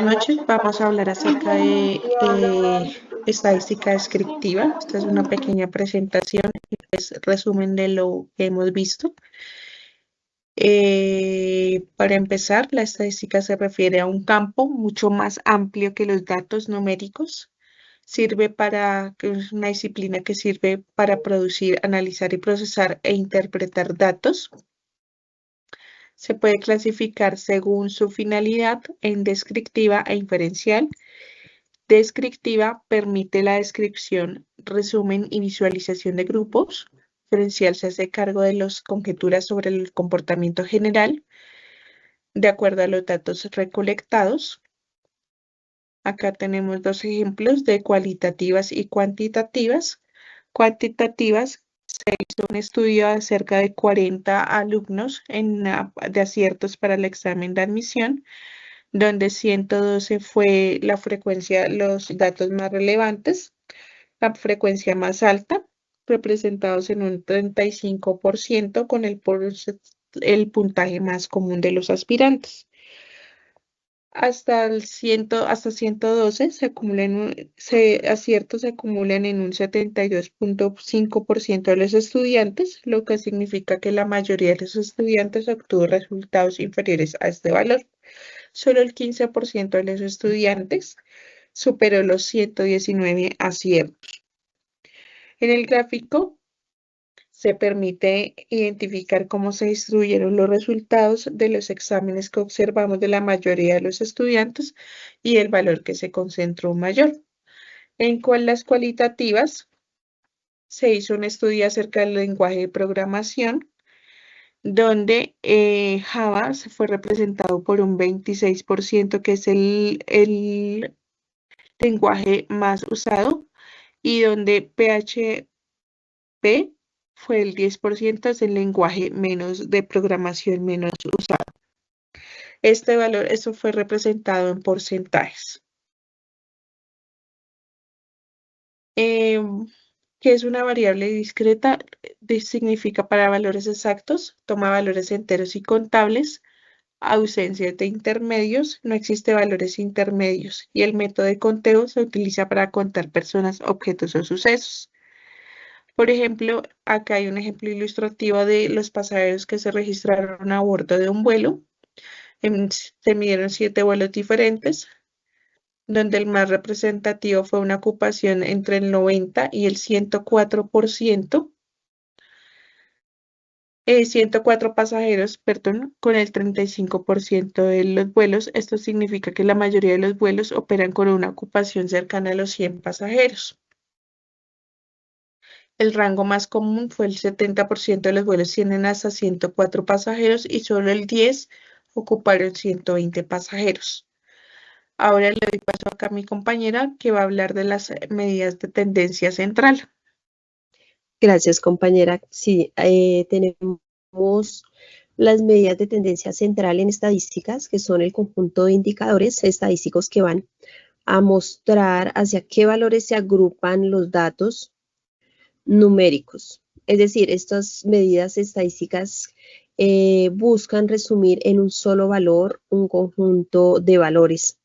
Noche vamos a hablar acerca de estadística descriptiva. Esta es una pequeña presentación y pues resumen de lo que hemos visto. Para empezar, la estadística se refiere a un campo mucho más amplio que los datos numéricos. Es una disciplina que sirve para producir, analizar y procesar e interpretar datos. Se puede clasificar según su finalidad en descriptiva e inferencial. Descriptiva permite la descripción, resumen y visualización de grupos. Inferencial se hace cargo de las conjeturas sobre el comportamiento general de acuerdo a los datos recolectados. Acá tenemos dos ejemplos de cualitativas y cuantitativas. Cuantitativas, se hizo un estudio de cerca de 40 alumnos de aciertos para el examen de admisión, donde 112 fue la frecuencia, los datos más relevantes, la frecuencia más alta, representados en un 35% con el puntaje más común de los aspirantes. Hasta 112 aciertos se acumulan en un 72.5% de los estudiantes, lo que significa que la mayoría de los estudiantes obtuvo resultados inferiores a este valor. Solo el 15% de los estudiantes superó los 119 aciertos. En el gráfico se permite identificar cómo se distribuyeron los resultados de los exámenes que observamos de la mayoría de los estudiantes y el valor que se concentró mayor. En las cualitativas, se hizo un estudio acerca del lenguaje de programación, donde Java se fue representado por un 26%, que es el lenguaje más usado, y donde PHP fue el 10%, es el lenguaje de programación menos usado. Este valor, eso fue representado en porcentajes. ¿Qué es una variable discreta? Significa para valores exactos, toma valores enteros y contables, ausencia de intermedios, no existe valores intermedios, y el método de conteo se utiliza para contar personas, objetos o sucesos. Por ejemplo, acá hay un ejemplo ilustrativo de los pasajeros que se registraron a bordo de un vuelo. Se midieron 7 vuelos diferentes, donde el más representativo fue una ocupación entre el 90 y el 104%. 104 pasajeros, perdón, con el 35% de los vuelos. Esto significa que la mayoría de los vuelos operan con una ocupación cercana a los 100 pasajeros. El rango más común fue el 70% de los vuelos tienen hasta 104 pasajeros y solo el 10 ocuparon 120 pasajeros. Ahora le doy paso acá a mi compañera que va a hablar de las medidas de tendencia central. Gracias, compañera. Sí, tenemos las medidas de tendencia central en estadísticas, que son el conjunto de indicadores estadísticos que van a mostrar hacia qué valores se agrupan los datos numéricos. Es decir, estas medidas estadísticas buscan resumir en un solo valor un conjunto de valores.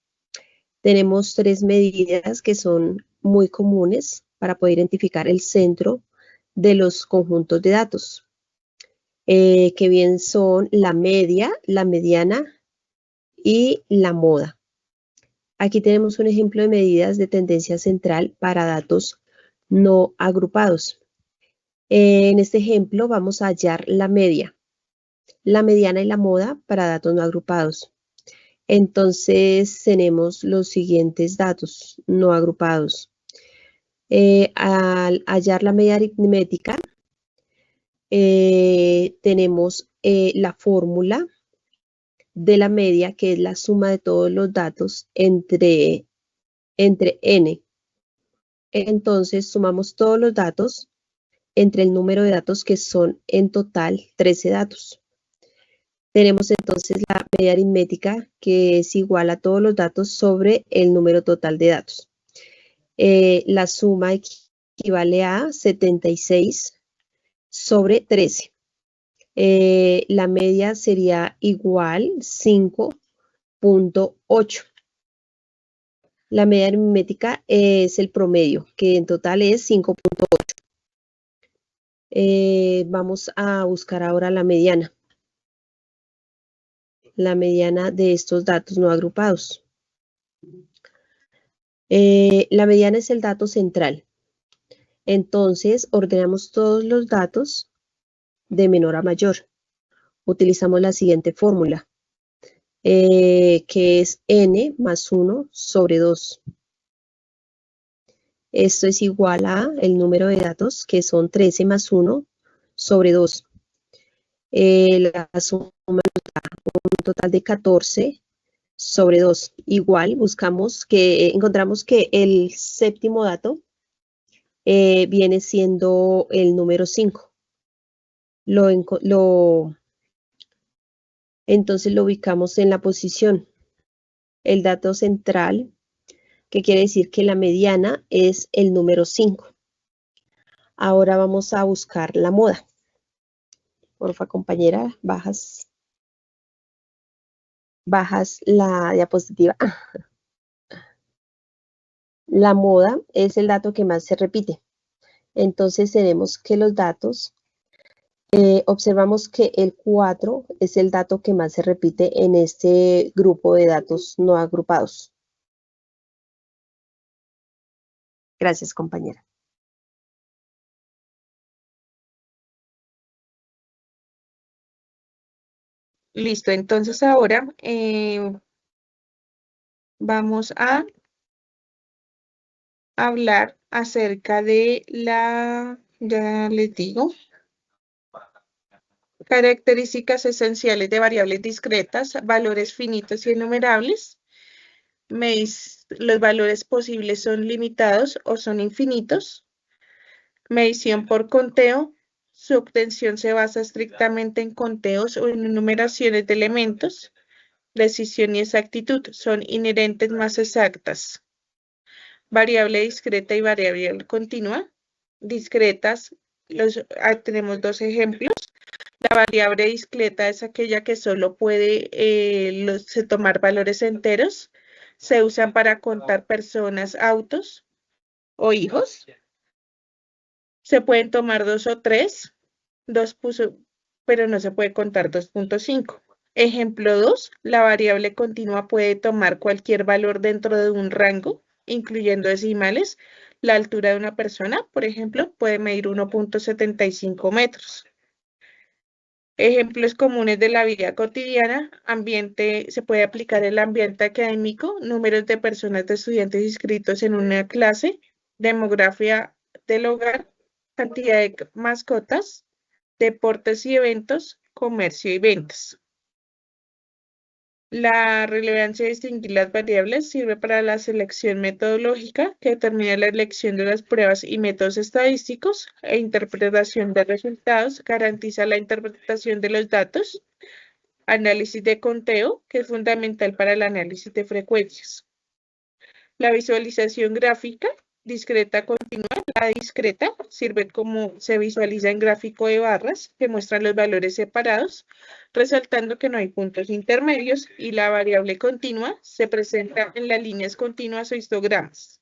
Tenemos 3 medidas que son muy comunes para poder identificar el centro de los conjuntos de datos, que bien son la media, la mediana y la moda. Aquí tenemos un ejemplo de medidas de tendencia central para datos no agrupados. En este ejemplo vamos a hallar la media, la mediana y la moda para datos no agrupados. Entonces tenemos los siguientes datos no agrupados. Al hallar la media aritmética, tenemos la fórmula de la media, que es la suma de todos los datos entre n. Entonces sumamos todos los datos entre el número de datos, que son en total 13 datos. Tenemos entonces la media aritmética, que es igual a todos los datos sobre el número total de datos. La suma equivale a 76 sobre 13. La media sería igual 5.8. La media aritmética es el promedio, que en total es 5.8. Vamos a buscar ahora la mediana. La mediana de estos datos no agrupados. La mediana es el dato central. Entonces, ordenamos todos los datos de menor a mayor. Utilizamos la siguiente fórmula, que es n más 1 sobre 2. Esto es igual a el número de datos, que son 13 más 1 sobre 2. La suma nos da un total de 14 sobre 2. Igual encontramos que el séptimo dato viene siendo el número 5. Entonces lo ubicamos en la posición. El dato central, que quiere decir que la mediana es el número 5. Ahora vamos a buscar la moda. Porfa, compañera, bajas la diapositiva. La moda es el dato que más se repite. Entonces tenemos que los datos, observamos que el 4 es el dato que más se repite en este grupo de datos no agrupados. Gracias, compañera. Listo, entonces ahora vamos a hablar acerca de ya les digo, características esenciales de variables discretas, valores finitos y enumerables. Los valores posibles son limitados o son infinitos. Medición por conteo. Su obtención se basa estrictamente en conteos o en enumeraciones de elementos. Precisión y exactitud son inherentes más exactas. Variable discreta y variable continua. Discretas, tenemos dos ejemplos. La variable discreta es aquella que solo puede tomar valores enteros. Se usan para contar personas, autos o hijos. Se pueden tomar 2 o 3, pero no se puede contar 2.5. Ejemplo 2, la variable continua puede tomar cualquier valor dentro de un rango, incluyendo decimales. La altura de una persona, por ejemplo, puede medir 1.75 metros. Ejemplos comunes de la vida cotidiana, se puede aplicar el ambiente académico, números de personas de estudiantes inscritos en una clase, demografía del hogar, cantidad de mascotas, deportes y eventos, comercio y ventas. La relevancia de distinguir las variables sirve para la selección metodológica que determina la elección de las pruebas y métodos estadísticos e interpretación de resultados, garantiza la interpretación de los datos, análisis de conteo, que es fundamental para el análisis de frecuencias. La visualización gráfica discreta continua, la discreta sirve como se visualiza en gráfico de barras que muestran los valores separados, resaltando que no hay puntos intermedios, y la variable continua se presenta en las líneas continuas o histogramas.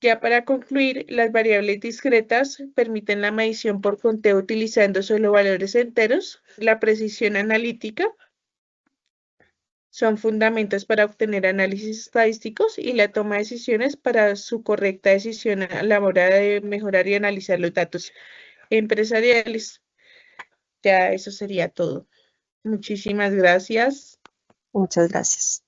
Ya para concluir, las variables discretas permiten la medición por conteo utilizando solo valores enteros, la precisión analítica, son fundamentos para obtener análisis estadísticos y la toma de decisiones para su correcta decisión a la hora de mejorar y analizar los datos empresariales. Ya eso sería todo. Muchísimas gracias. Muchas gracias.